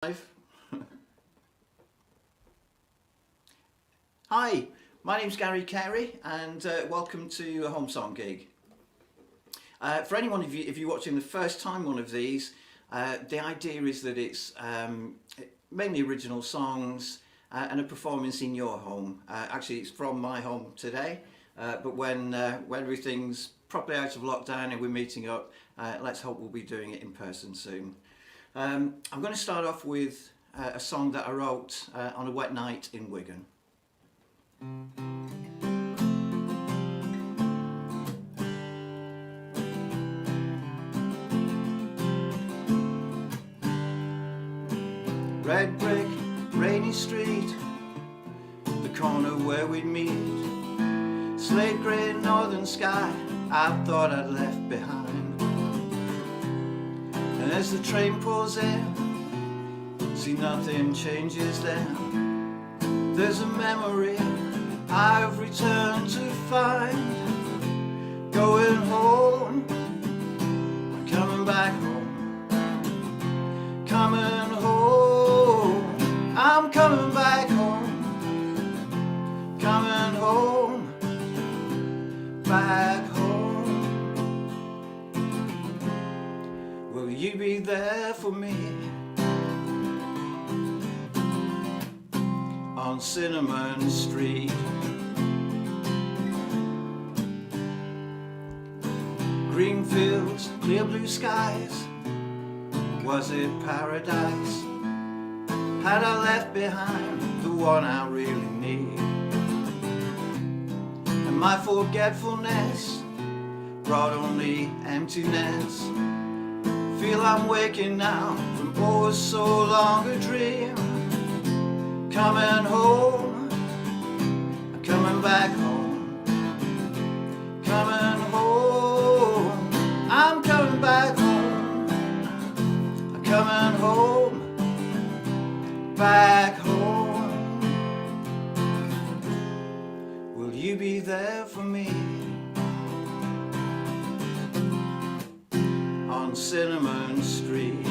Life. Hi, my name's Carey and welcome to a home song gig. For anyone of you, if you're watching the first time one of these, the idea is that it's mainly original songs and a performance in your home. Actually, it's from my home today, but when everything's properly out of lockdown and we're meeting up, let's hope we'll be doing it in person soon. I'm going to start off with a song that I wrote on a wet night in Wigan. Red brick, rainy street, the corner where we'd meet. Slate grey northern sky, I thought I'd left behind. And as the train pulls in, see nothing changes then. There's a memory I've returned to find. Going home, I'm coming back home. Coming home, I'm coming back home. Coming home, back home. Will you be there for me on Cinnamon Street? Green fields, clear blue skies, was it paradise? Had I left behind the one I really need? And my forgetfulness brought only emptiness. Feel I'm waking now from oh so long a dream. Coming home, I'm coming back home. Coming home, I'm coming back home. I'm coming home, back home. Will you be there for me on Cinnamon Street?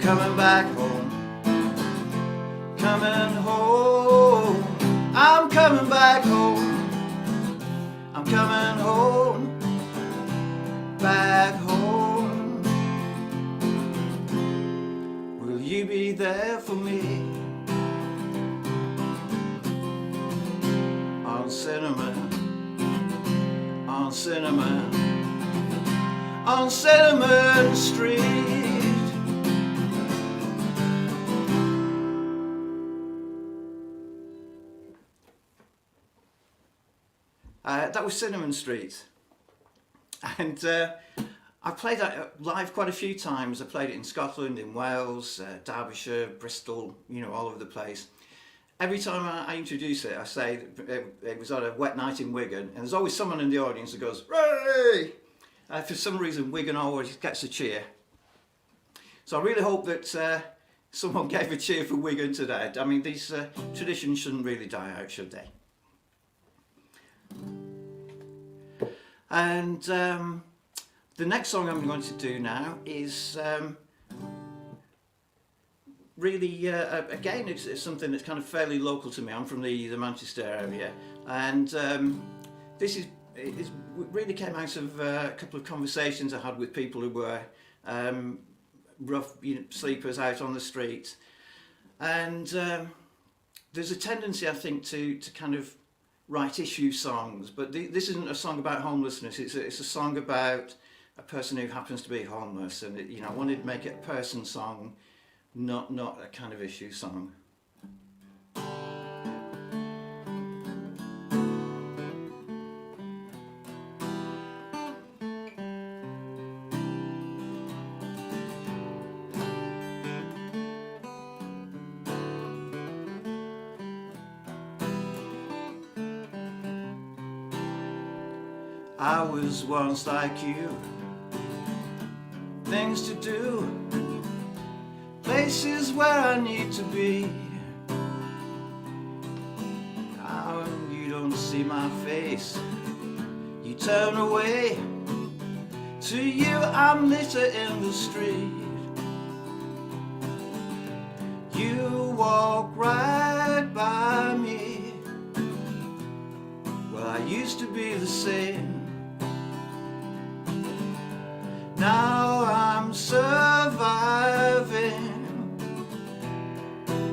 Coming back home, coming home, I'm coming back home, I'm coming home, back home. Will you be there for me on Cinnamon, on Cinnamon, on Cinnamon Street? That was Cinnamon Street, and I've played that live quite a few times. I played it in Scotland, in Wales, Derbyshire, Bristol, you know, all over the place. Every time I introduce it, I say it was on a wet night in Wigan, and there's always someone in the audience that goes, "Ray!" For some reason, Wigan always gets a cheer. So I really hope that someone gave a cheer for Wigan today. I mean, these traditions shouldn't really die out, should they? And the next song I'm going to do now is really, again, it's something that's kind of fairly local to me. I'm from the Manchester area, and this really came out of a couple of conversations I had with people who were rough sleepers out on the street. And there's a tendency, I think, to kind of write issue songs, but this isn't a song about homelessness. It's a song about a person who happens to be homeless, and I wanted to make it a person song, not a kind of issue song. I was once like you. Things to do, places where I need to be. Now you don't see my face, you turn away. To you I'm litter in the street. You walk right by me. Well, I used to be the same. Now I'm surviving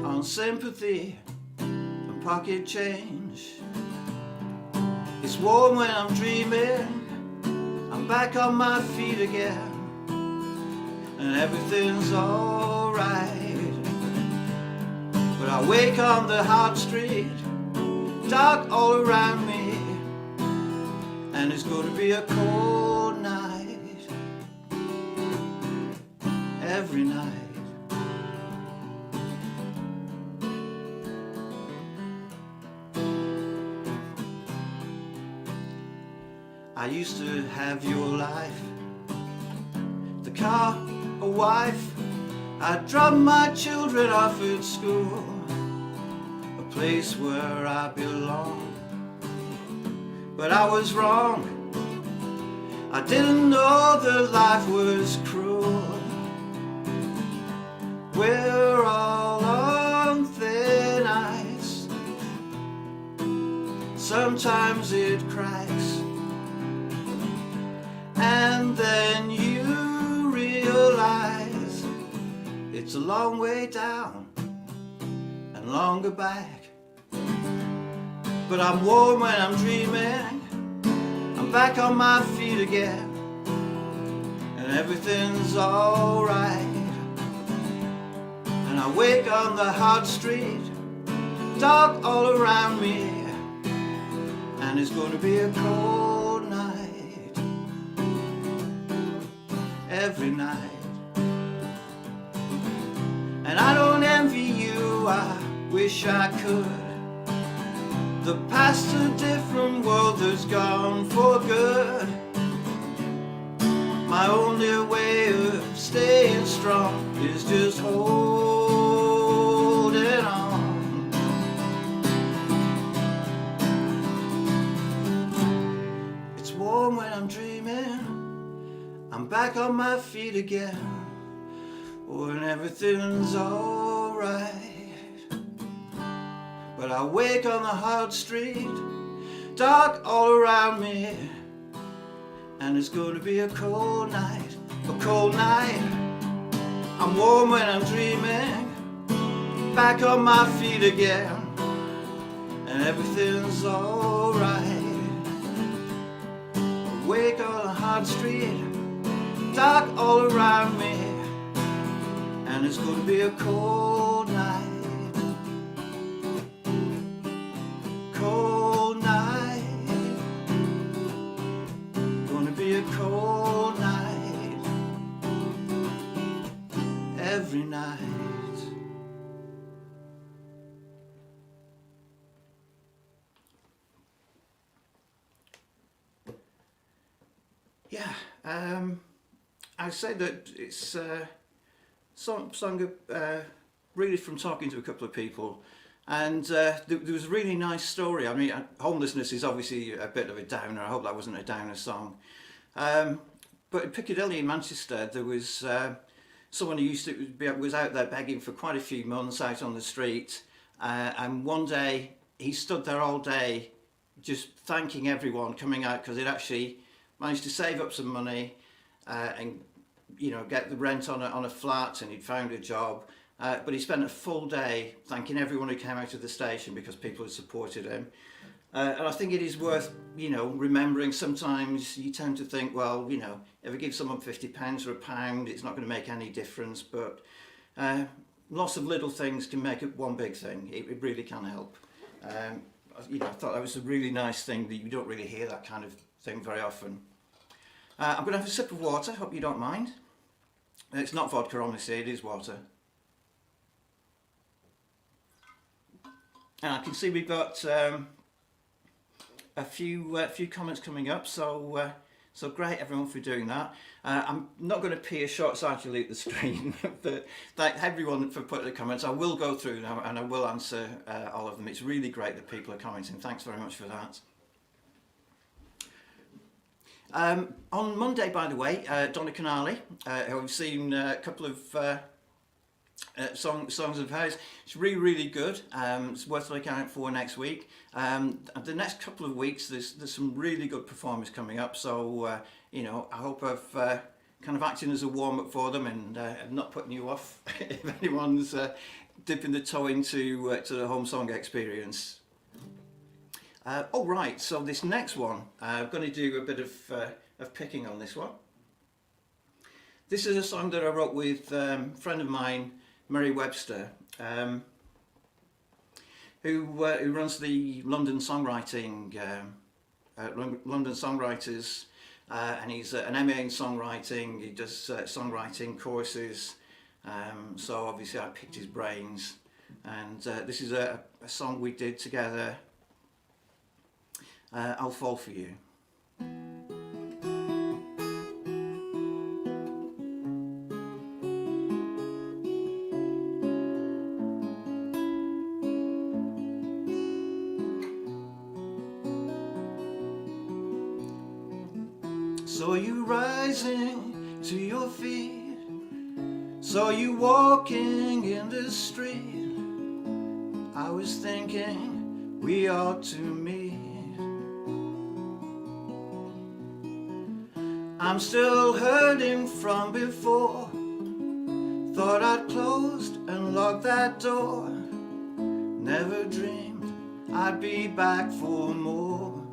on sympathy and pocket change. It's warm when I'm dreaming, I'm back on my feet again, and everything's alright. But I wake on the hard street, dark all around me, and it's going to be a cold night. Every night. I used to have your life, the car, a wife. I'd drop my children off at school, a place where I belong. But I was wrong, I didn't know that life was cruel. We're all on thin ice. Sometimes it cracks, and then you realize it's a long way down and longer back. But I'm warm when I'm dreaming, I'm back on my feet again, and everything's alright. And I wake on the hard street, dark all around me, and it's going to be a cold night. Every night. And I don't envy you, I wish I could. The past's a different world that's gone for good. My only way of staying strong is just holding on. It's warm when I'm dreaming, I'm back on my feet again, when everything's alright. But I wake on the hard street, dark all around me, and it's going to be a cold night, a cold night. I'm warm when I'm dreaming, back on my feet again, and everything's alright. Wake on a hard street, dark all around me, and it's going to be a cold night. Cold night. Gonna be a cold night. Every night. Yeah, I say that it's song really from talking to a couple of people, and there was a really nice story. I mean, homelessness is obviously a bit of a downer. I hope that wasn't a downer song. But in Piccadilly in Manchester, there was someone who was out there begging for quite a few months out on the street, and one day he stood there all day just thanking everyone coming out, because he'd actually managed to save up some money and get the rent on a flat, and he'd found a job. But he spent a full day thanking everyone who came out of the station because people had supported him. And I think it is worth, remembering. Sometimes you tend to think, well, if I give someone £50 or £1, it's not going to make any difference. But lots of little things can make it one big thing. It really can help. I thought that was a really nice thing, that you don't really hear that kind of thing very often. I'm going to have a sip of water, hope you don't mind. It's not vodka, obviously, it is water. And I can see we've got a few comments coming up, so so great everyone for doing that. I'm not going to peer short-sightedly at the screen, but thank everyone for putting the comments. I will go through now and I will answer all of them. It's really great that people are commenting. Thanks very much for that. On Monday, by the way, Donna Canali, who I've seen a couple of songs of hers. It's really good. It's worth looking out for next week. The next couple of weeks, there's some really good performers coming up. So you know, I hope I've kind of acting as a warm up for them, and I'm not putting you off if anyone's dipping the toe into to the home song experience. Oh right, so this next one, I'm going to do a bit of picking on this one. This is a song that I wrote with a friend of mine, Mary Webster, who runs the London Songwriting, London Songwriters, and he's an MA in songwriting. He does songwriting courses, so obviously I picked his brains, and this is a song we did together, I'll Fall For You. Saw you rising to your feet, saw you walking in the street. I was thinking we ought to meet. I'm still hurting from before. Thought I'd closed and locked that door. Never dreamed I'd be back for more.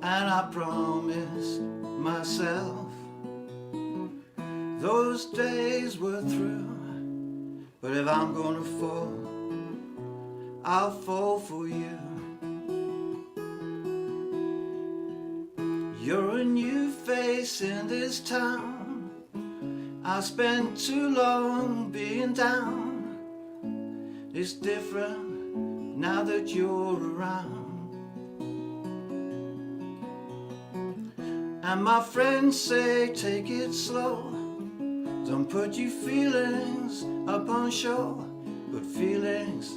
And I promised myself those days were through. But if I'm gonna fall, I'll fall for you. You're a new face in this town. I spent too long being down. It's different now that you're around. And my friends say take it slow. Don't put your feelings up on show. But feelings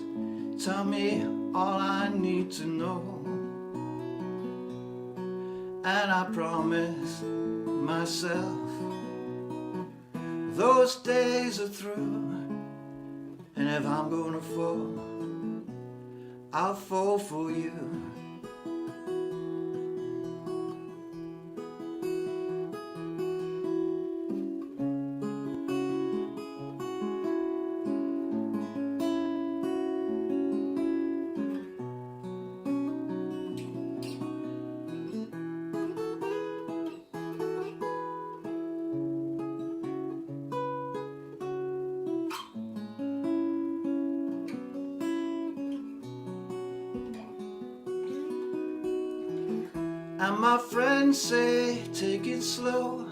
tell me all I need to know. And I promised myself those days are through. And if I'm gonna fall, I'll fall for you. And my friends say take it slow.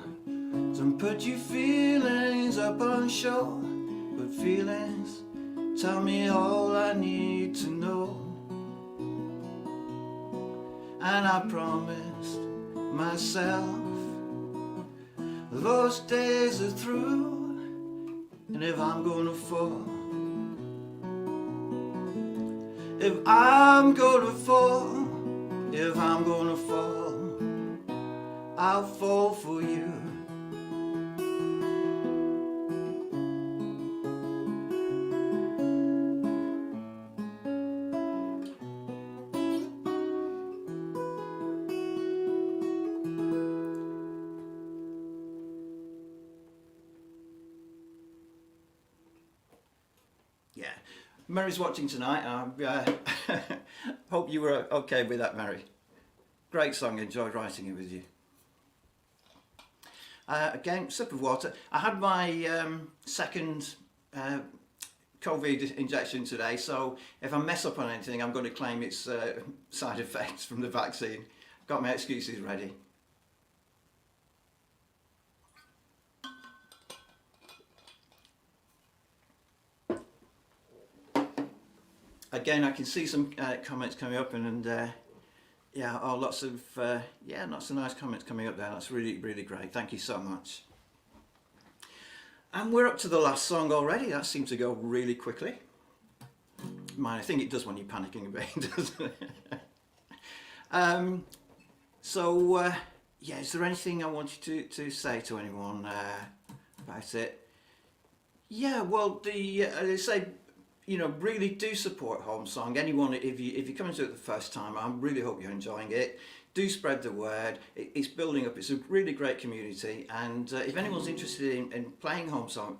Don't put your feelings up on show. But feelings tell me all I need to know. And I promised myself those days are through. And if I'm gonna fall, if I'm gonna fall, if I'm gonna fall, I'll fall for you. Yeah, Mary's watching tonight. Hope you were okay with that, Mary. Great song, enjoyed writing it with you. Again, sip of water. I had my second COVID injection today, so if I mess up on anything, I'm going to claim it's side effects from the vaccine. Got my excuses ready. again, I can see some comments coming up, and yeah, oh, lots of nice comments coming up there. That's really, really great. Thank you so much. And we're up to the last song already. That seems to go really quickly. I think it does when you're panicking a bit, doesn't it? Yeah, is there anything I want you to say to anyone about it? Yeah, well, they say, you know, really do support HomeSong. Anyone, if you come into it the first time, I really hope you're enjoying it. Do spread the word. It's building up. It's a really great community, and if anyone's interested in playing HomeSong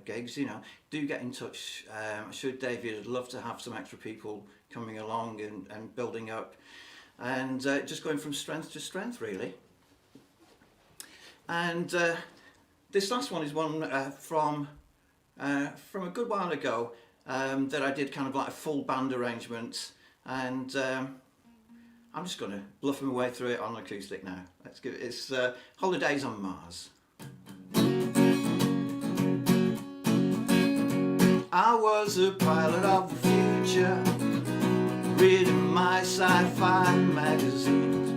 gigs, you know, do get in touch. I'm sure David would love to have some extra people coming along and building up, and just going from strength to strength, really. And this last one is one from a good while ago that I did kind of like a full band arrangement, and I'm just going to bluff my way through it on acoustic now. Let's give it. It's Holidays on Mars. I was a pilot of the future, reading my sci-fi magazines,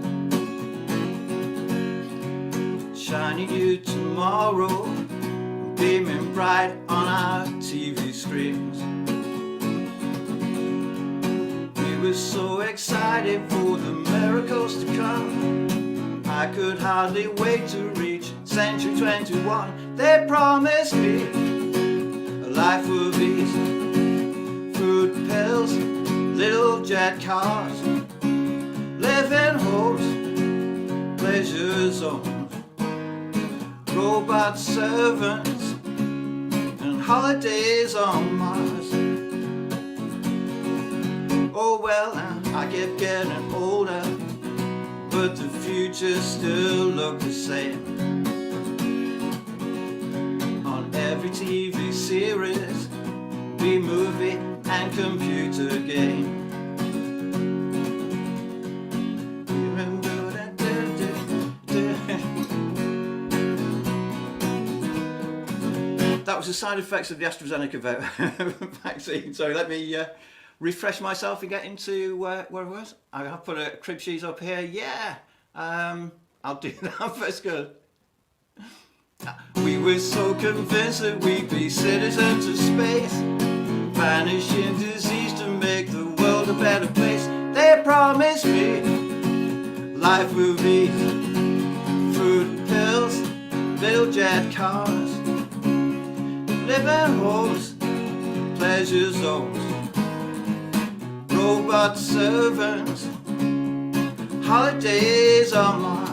shining you tomorrow, beaming bright on our TV screens. We were so excited for the miracles to come, I could hardly wait to reach century 21. They promised me a life of ease, fruit pills, little jet cars, living homes, pleasure zones, robot servants, and holidays on Mars. Oh well, I kept getting older, but the future still looked the same. On every TV series, B-movie and computer game. That was the side effects of the AstraZeneca vaccine. So let me refresh myself and get into where it was. I have put a crib sheet up here. Yeah, I'll do that first. Good. We were so convinced that we'd be citizens of space, banishing disease to make the world a better place. They promised me life with ease, fruit pills, little jet cars, living homes, pleasure zones, robot servants, holidays on Mars.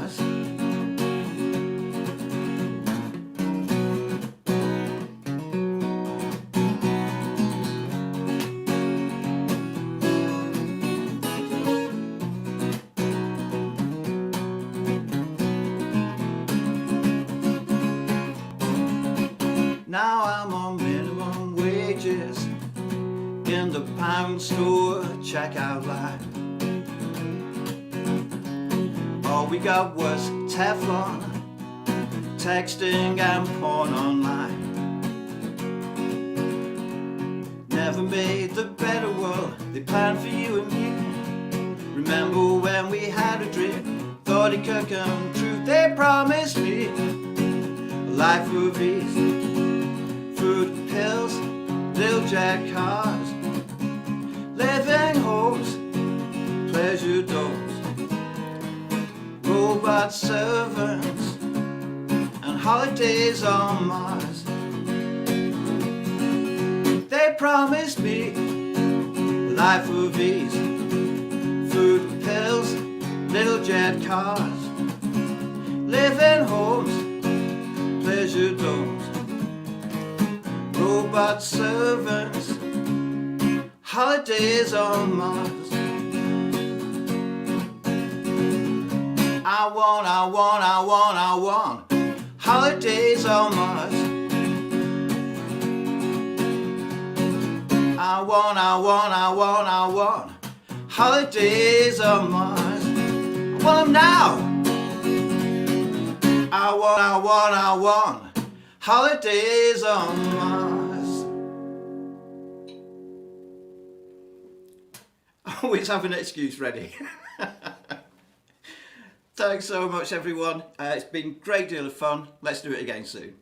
Now I'm on minimum wages in the pound store checkout line. All we got was Teflon, texting and porn online. Never made the better world they planned for you and me. Remember when we had a dream, thought it could come true. They promised me a life of ease, fruit pills, little jet cars, living homes, pleasure domes, robot servants, and holidays on Mars. They promised me a life of ease, fruit pills, little jet cars, living homes, pleasure domes, robot servants, holidays on Mars. I want holidays on Mars. I want holidays on Mars. I want them now. I want holidays on Mars. always have an excuse ready. Thanks so much, everyone. It's been a great deal of fun. Let's do it again soon.